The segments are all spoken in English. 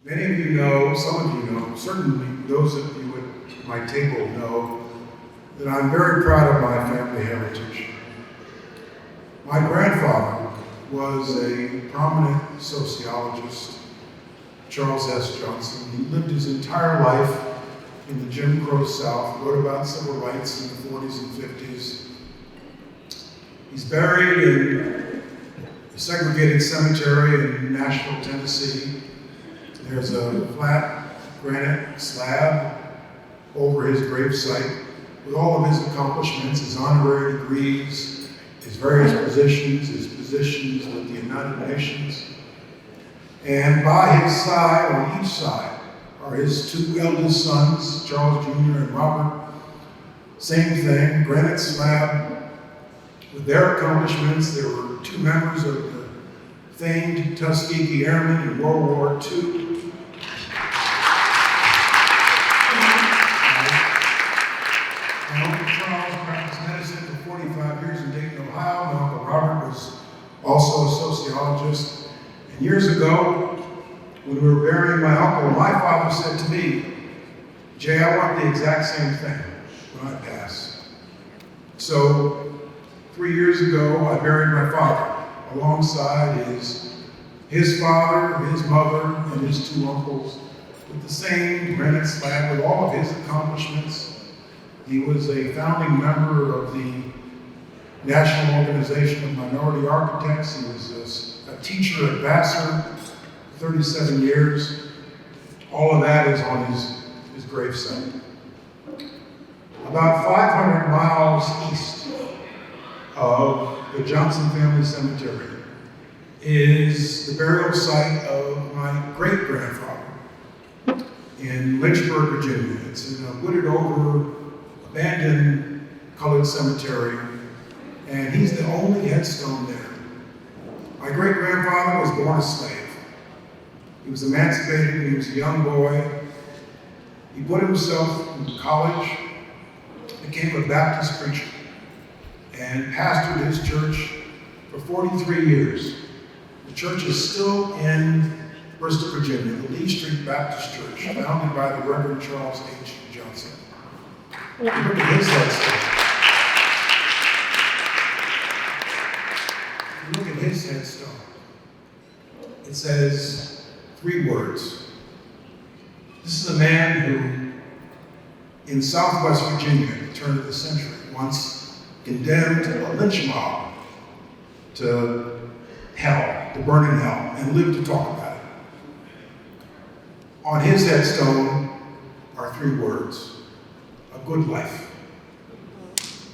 Many of you know, some of you know, certainly those of you at my table know that I'm very proud of my family heritage. My grandfather was a prominent sociologist, Charles S. Johnson. He lived his entire life in the Jim Crow South, wrote about civil rights in the 40s and 50s. He's buried in a segregated cemetery in Nashville, Tennessee. There's a flat granite slab over his gravesite with all of his accomplishments, his honorary degrees, his various positions, his positions with the United Nations. And by his side, on each side, are his two eldest sons, Charles Jr. and Robert. Same thing, granite slab with their accomplishments. There were two members of the famed Tuskegee Airmen in World War II. My Uncle Charles practiced medicine for 45 years in Dayton, Ohio. My Uncle Robert was also a sociologist. And years ago, when we were burying my uncle, my father said to me, "Jay, I want the exact same thing when I pass." So 3 years ago, I buried my father alongside his father, his mother, and his two uncles with the same granite slab with all of his accomplishments. He was a founding member of the National Organization of Minority Architects. He was a teacher at Vassar, 37 years. All of that is on his gravesite. About 500 miles east of the Johnson family cemetery is the burial site of my great-grandfather in Lynchburg, Virginia. It's in a wooded over, abandoned colored cemetery, and he's the only headstone there. My great-grandfather was born a slave. He was emancipated when he was a young boy. He put himself into college, became a Baptist preacher, and pastored his church for 43 years. The church is still in Bristol, Virginia, the Lee Street Baptist Church, founded by the Reverend Charles H. Johnson. Look at his headstone. Look at his headstone. It says 3 words. This is a man who, in Southwest Virginia at the turn of the century, once condemned a lynch mob to hell, to burn in hell, and lived to talk about it. On his headstone are 3 words: a good life.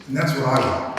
And that's what I want.